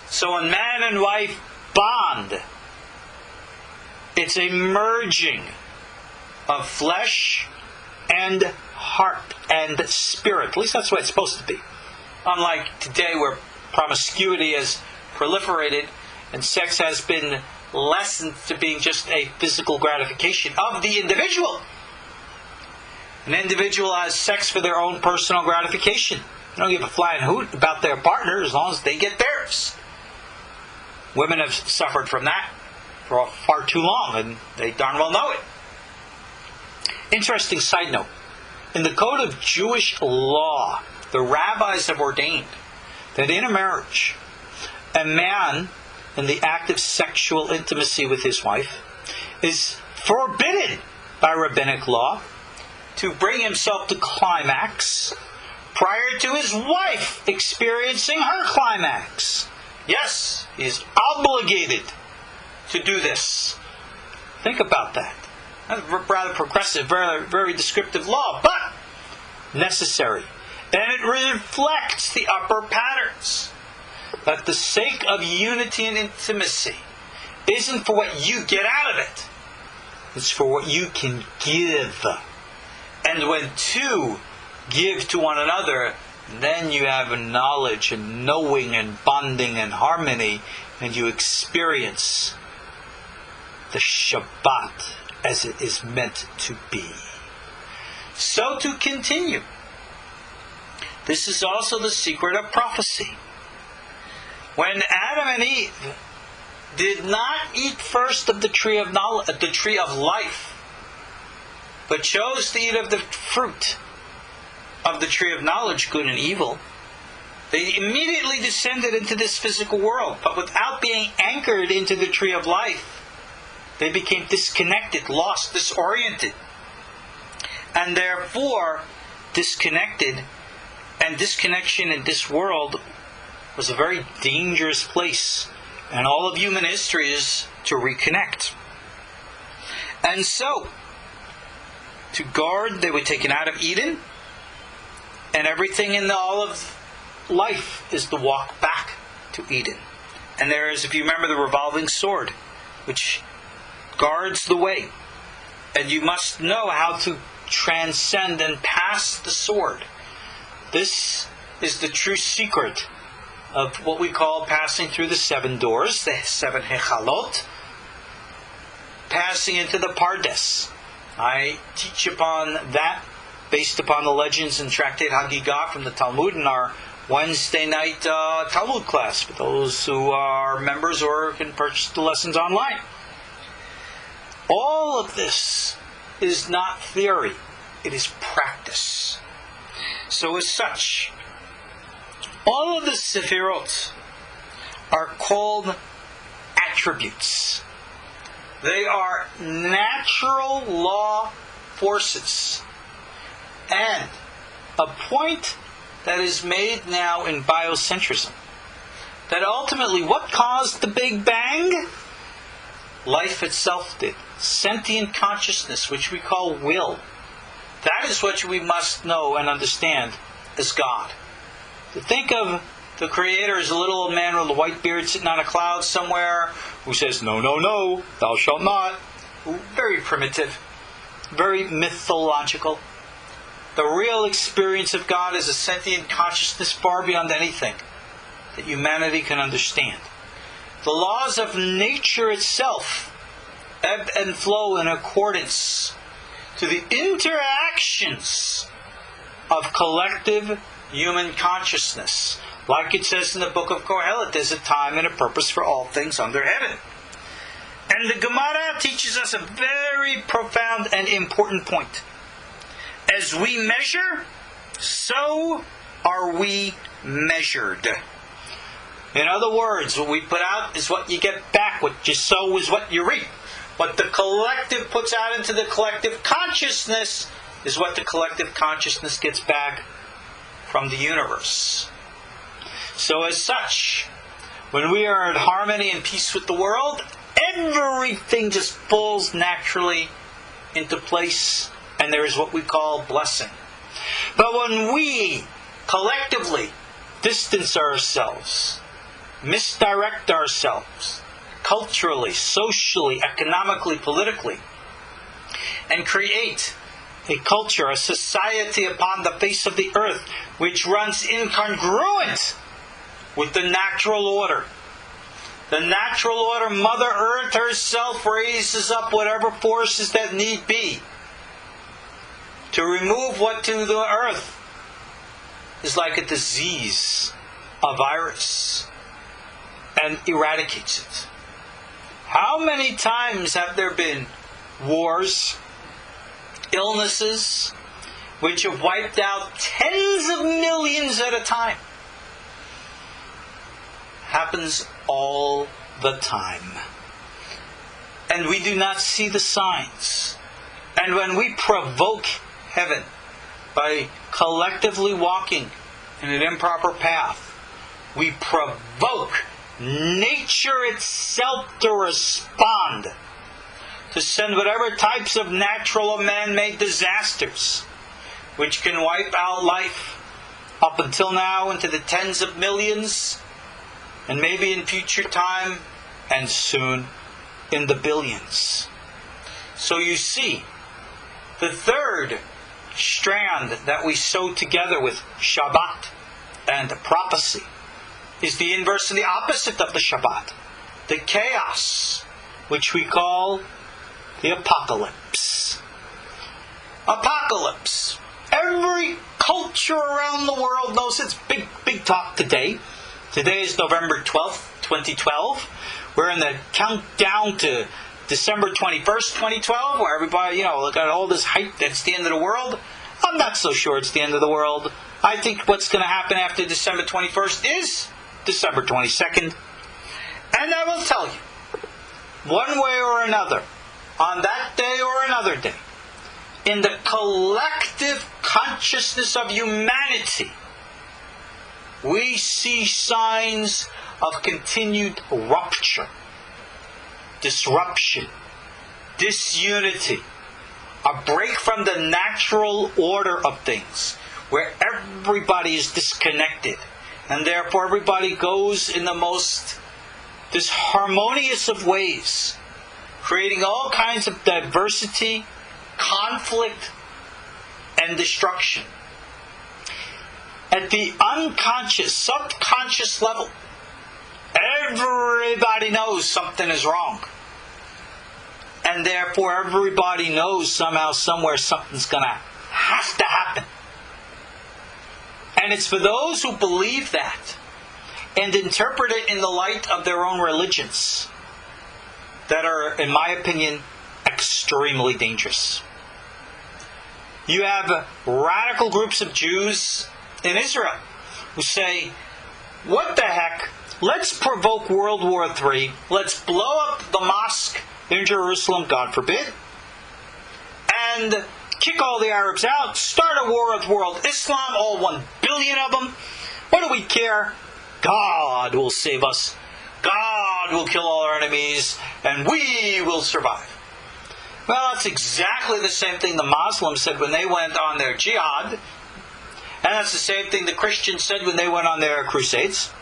[SPEAKER 1] So when man and wife bond, it's a merging of flesh and heart and spirit. At least that's what it's supposed to be. Unlike today where promiscuity has proliferated and sex has been lessened to being just a physical gratification of the individual. An individual has sex for their own personal gratification. They don't give a flying hoot about their partner as long as they get theirs. Women have suffered from that for far too long, and they darn well know it. Interesting side note. In the code of Jewish law, the rabbis have ordained that in a marriage, a man in the act of sexual intimacy with his wife is forbidden by rabbinic law to bring himself to climax prior to his wife experiencing her climax. Yes, he is obligated to do this. Think about that. That's a rather progressive, very, very descriptive law, but necessary. And it reflects the upper patterns. That the sake of unity and intimacy isn't for what you get out of it. It's for what you can give. And when two give to one another, then you have a knowledge and knowing and bonding and harmony, and you experience the Shabbat as it is meant to be. So to continue, this is also the secret of prophecy. When Adam and Eve did not eat first of the tree of knowledge, the tree of life, but chose to eat of the fruit of the tree of knowledge, good and evil, they immediately descended into this physical world. But without being anchored into the tree of life, they became disconnected, lost, disoriented. And therefore, disconnected, and disconnection in this world was a very dangerous place. And all of human history is to reconnect. And so, to guard, they were taken out of Eden, and everything in all of life is to walk back to Eden. And there is, if you remember, the revolving sword, which guards the way. And you must know how to transcend and pass the sword. This is the true secret of what we call passing through the 7 doors, the 7 hechalot, passing into the Pardes. I teach upon that based upon the legends in Tractate Hagigah from the Talmud in our Wednesday night Talmud class for those who are members or can purchase the lessons online. All of this is not theory, it is practice. So as such, all of the Sefirot are called attributes. They are natural law forces. And a point that is made now in biocentrism, that ultimately what caused the Big Bang? Life itself did. Sentient consciousness, which we call will. That is what we must know and understand as God. To think of the Creator as a little old man with a white beard sitting on a cloud somewhere who says, no, no, no, thou shalt not. Very primitive. Very mythological. The real experience of God is a sentient consciousness far beyond anything that humanity can understand. The laws of nature itself ebb and flow in accordance to the interactions of collective human consciousness. Like it says in the book of Kohelet, there's a time and a purpose for all things under heaven. And the Gemara teaches us a very profound and important point. As we measure, so are we measured. In other words, what we put out is what you get back. What you sow is what you reap. What the collective puts out into the collective consciousness is what the collective consciousness gets back from the universe. So as such, when we are in harmony and peace with the world, everything just falls naturally into place, and there is what we call blessing. But when we collectively distance ourselves, misdirect ourselves, culturally, socially, economically, politically, and create a culture, a society upon the face of the earth which runs incongruent with the natural order. The natural order, Mother Earth herself raises up whatever forces that need be to remove what to the earth is like a disease, a virus, and eradicates it. How many times have there been wars, illnesses, which have wiped out tens of millions at a time? Happens all the time. And we do not see the signs. And when we provoke heaven by collectively walking in an improper path, we provoke nature itself to respond, to send whatever types of natural or man-made disasters which can wipe out life up until now into the tens of millions, and maybe in future time, and soon in the billions. So you see, the third strand that we sew together with Shabbat and prophecy is the inverse and the opposite of the Shabbat, the chaos, which we call the apocalypse. Apocalypse. Every culture around the world knows it's big talk today. Today is November 12th, 2012. We're in the countdown to December 21st, 2012, where everybody, look at all this hype that's the end of the world. I'm not so sure it's the end of the world. I think what's going to happen after December 21st is December 22nd. And I will tell you, one way or another, on that day or another day, in the collective consciousness of humanity, we see signs of continued rupture, disruption, disunity, a break from the natural order of things, where everybody is disconnected, and therefore everybody goes in the most disharmonious of ways, creating all kinds of diversity, conflict, and destruction. At the unconscious, subconscious level, everybody knows something is wrong. And therefore everybody knows somehow, somewhere, something's going to have to happen. And it's for those who believe that and interpret it in the light of their own religions that are, in my opinion, extremely dangerous. You have radical groups of Jews in Israel who say, what the heck, let's provoke World War III, let's blow up the mosque in Jerusalem, God forbid, and kick all the Arabs out, start a war with world Islam, all 1 billion of them. What do we care? God will save us. God will kill all our enemies, and we will survive. Well, that's exactly the same thing the Muslims said when they went on their jihad, and that's the same thing the Christians said when they went on their crusades.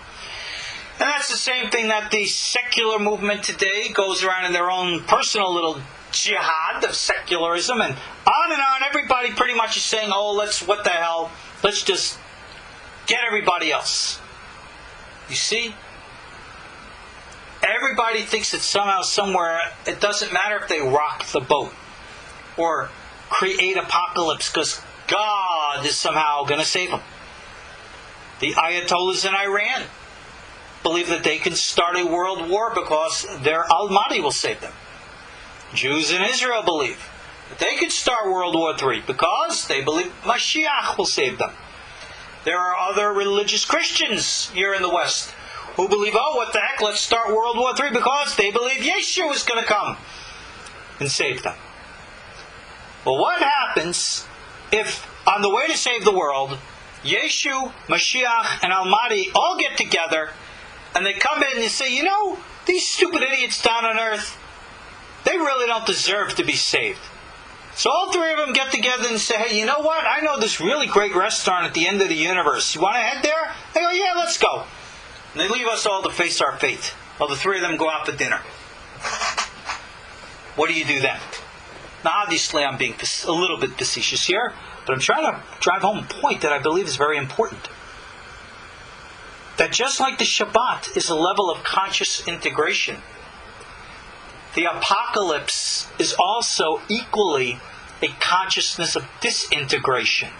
[SPEAKER 1] And that's the same thing that the secular movement today goes around in their own personal little jihad of secularism, and on. Everybody pretty much is saying, what the hell, let's just get everybody else. You see? Everybody thinks that somehow, somewhere, it doesn't matter if they rock the boat or create apocalypse, because God is somehow going to save them. The Ayatollahs in Iran believe that they can start a world war because their Almighty will save them. Jews in Israel believe that they can start World War III because they believe Mashiach will save them. There are other religious Christians here in the West who believe, what the heck, let's start World War III because they believe Yeshua is going to come and save them. Well, what happens if, on the way to save the world, Yeshua, Mashiach, and Almighty all get together and they come in and say, these stupid idiots down on earth, they really don't deserve to be saved. So all three of them get together and say, hey, you know what? I know this really great restaurant at the end of the universe. You want to head there? They go, yeah, let's go. And they leave us all to face our fate. Well, the three of them go out for dinner. What do you do then? Now, obviously, I'm being a little bit facetious here, but I'm trying to drive home a point that I believe is very important. That just like the Shabbat is a level of conscious integration, the apocalypse is also equally a consciousness of disintegration.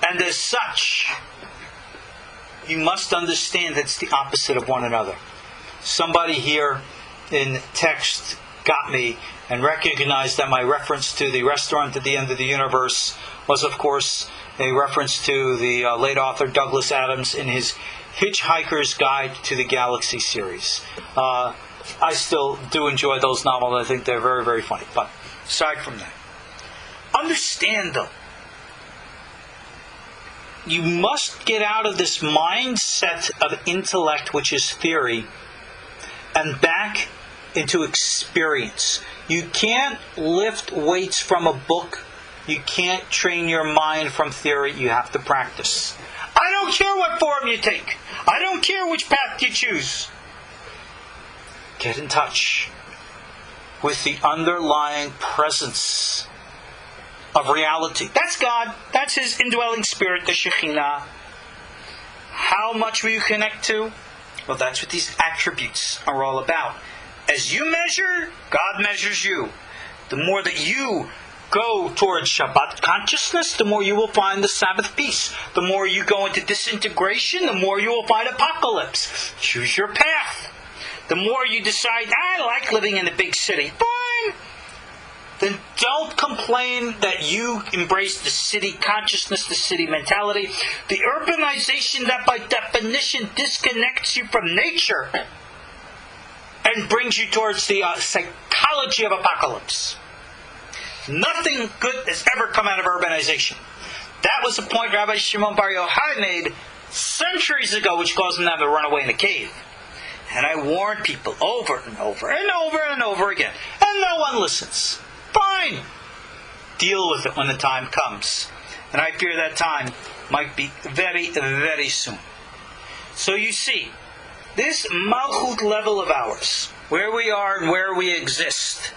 [SPEAKER 1] And as such, you must understand that it's the opposite of one another. Somebody here in text got me and recognized that my reference to the restaurant at the end of the universe was, of course, a reference to the late author Douglas Adams in his Hitchhiker's Guide to the Galaxy series. I still do enjoy those novels. I think they're very, very funny. But aside from that, understand, though, you must get out of this mindset of intellect, which is theory, and back into experience. You can't lift weights from a book. You can't train your mind from theory. You have to practice. I don't care what form you take. I don't care which path you choose. Get in touch with the underlying presence of reality. That's God. That's His indwelling spirit, the Shekhinah. How much will you connect to? Well, that's what these attributes are all about. As you measure, God measures you. The more that you go towards Shabbat consciousness, the more you will find the Sabbath peace. The more you go into disintegration, the more you will find apocalypse. Choose your path. The more you decide, I like living in a big city. Fine. Then don't complain that you embrace the city consciousness, the city mentality. The urbanization that by definition disconnects you from nature and brings you towards the psychology of apocalypse. Nothing good has ever come out of urbanization. That was the point Rabbi Shimon Bar Yochai made centuries ago, which caused him to have to run away in a cave. And I warned people over and over and over and over again. And no one listens. Fine. Deal with it when the time comes. And I fear that time might be very, very soon. So you see, this Malkhut level of ours, where we are and where we exist,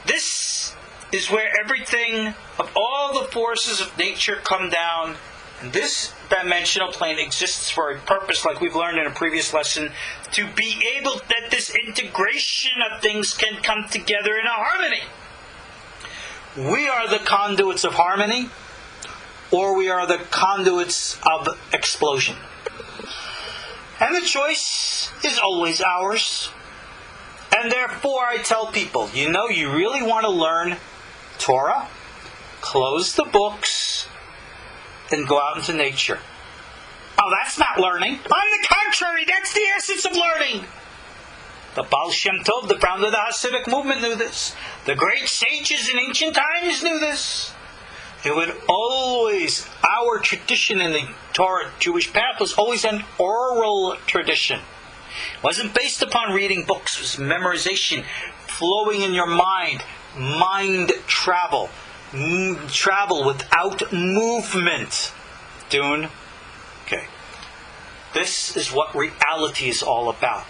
[SPEAKER 1] this is where everything of all the forces of nature come down. And this dimensional plane exists for a purpose, like we've learned in a previous lesson, to be able that this integration of things can come together in a harmony. We are the conduits of harmony, or we are the conduits of explosion. And the choice is always ours. And therefore I tell people, you really want to learn Torah? Close the books and go out into nature. Oh, that's not learning. On the contrary, that's the essence of learning. The Baal Shem Tov, the founder of the Hasidic movement, knew this. The great sages in ancient times knew this. It would always, our tradition in the Torah Jewish path was always an oral tradition. It wasn't based upon reading books. It was memorization, flowing in your mind travel. Travel without movement. Dune? Okay. This is what reality is all about.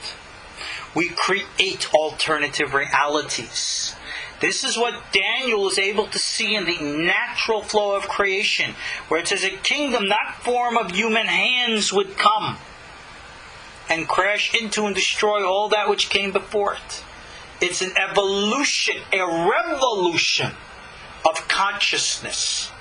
[SPEAKER 1] We create alternative realities. This is what Daniel is able to see in the natural flow of creation, where it says a kingdom not form of human hands would come and crash into and destroy all that which came before it. It's an evolution, a revolution of consciousness.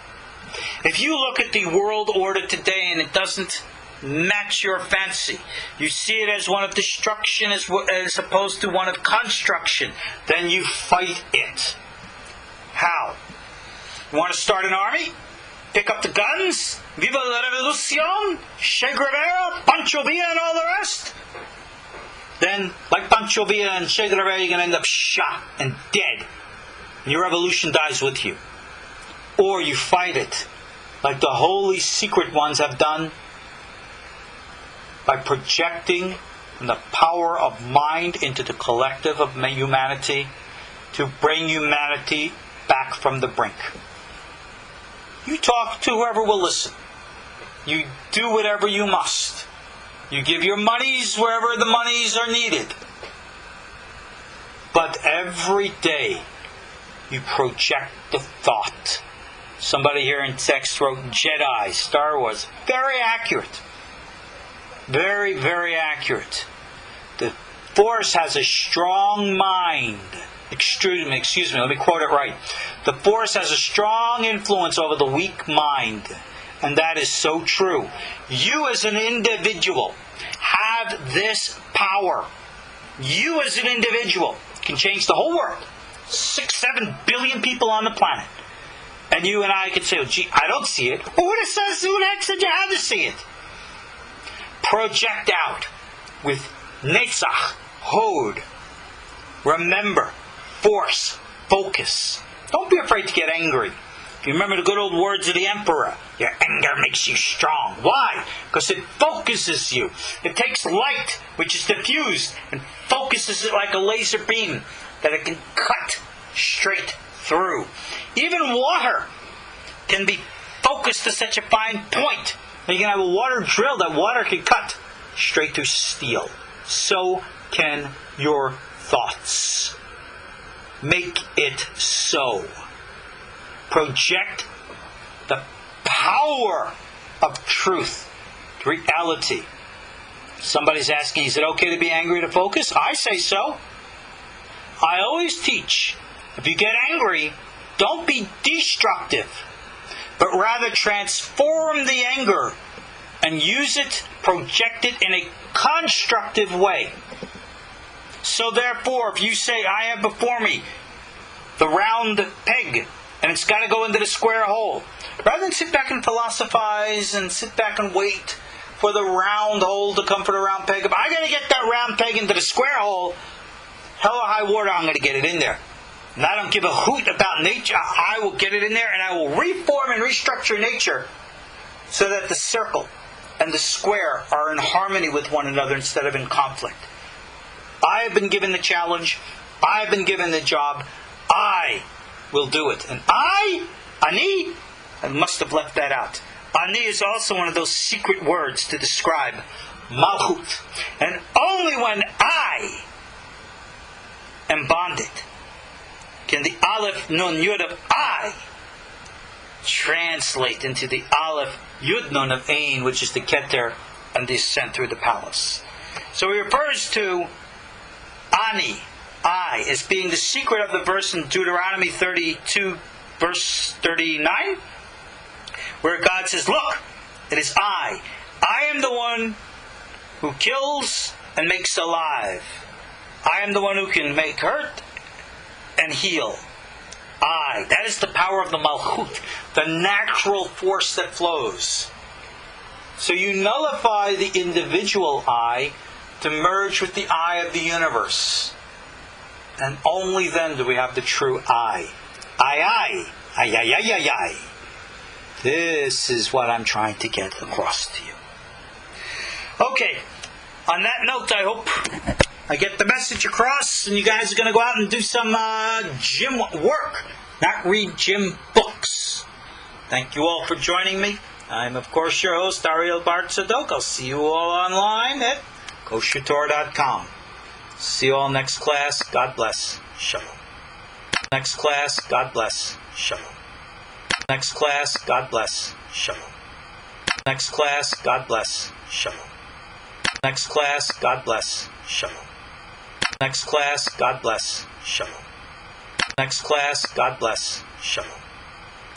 [SPEAKER 1] If you look at the world order today and it doesn't match your fancy, you see it as one of destruction as opposed to one of construction, then you fight it. How? You want to start an army? Pick up the guns? Viva la revolucion? Che Guevara, Pancho Villa and all the rest? Then, like Pancho Villa and Che Guevara, you're going to end up shot and dead. And your revolution dies with you. Or you fight it, like the holy secret ones have done, by projecting the power of mind into the collective of humanity to bring humanity back from the brink. You talk to whoever will listen. You do whatever you must. You give your monies wherever the monies are needed. But every day you project the thought. Somebody here in text wrote Jedi, Star Wars. Very accurate. Very, very accurate. The Force has a strong mind. Excuse me, let me quote it right. The Force has a strong influence over the weak mind. And that is so true. You as an individual have this power. You as an individual can change the whole world. 6-7 billion people on the planet. And you and I can say, oh, gee, I don't see it. Well, who the heck said you had to see it? Project out with Netzach, Hod. Remember, force, focus. Don't be afraid to get angry. If you remember the good old words of the emperor, your anger makes you strong. Why? Because it focuses you. It takes light, which is diffused, and focuses it like a laser beam that it can cut straight through. Even water can be focused to such a fine point that you can have a water drill that water can cut straight through steel. So can your thoughts. Make it so. Project the power of truth, reality. Somebody's asking, is it okay to be angry to focus? I say so. I always teach, if you get angry, don't be destructive, but rather transform the anger and use it, project it in a constructive way. So therefore, if you say, I have before me the round peg, and it's got to go into the square hole, rather than sit back and philosophize and sit back and wait for the round hole to come for the round peg, if I got to get that round peg into the square hole, hell or high water, I'm going to get it in there. And I don't give a hoot about nature. I will get it in there, and I will reform and restructure nature so that the circle and the square are in harmony with one another instead of in conflict. I have been given the challenge. I have been given the job. I will do it. And Ani, I must have left that out. Ani is also one of those secret words to describe Malkhut. And only when I am bonded can the Aleph Nun Yud of I translate into the Aleph Yud Nun of Ein, which is the Keter and the ascent through the palace. So he refers to Ani, I, as being the secret of the verse in Deuteronomy 32, verse 39, where God says, look, it is I. I am the one who kills and makes alive. I am the one who can make hurt and heal. I. That is the power of the Malkhut, the natural force that flows. So you nullify the individual I to merge with the I of the universe. And only then do we have the true I. I. This is what I'm trying to get across to you. Okay, on that note, I hope I get the message across, and you guys are going to go out and do some gym work, not read gym books. Thank you all for joining me. I'm, of course, your host, Ariel Tzadok. I'll see you all online at KosherTorah.com. See you all next class. God bless. Shalom. Next class. God bless. Shalom. Next class. God bless. Shalom. Next class. God bless. Shalom. Next class. God bless. Shalom. Next class. God bless. Shalom. Next class. God bless. Shalom.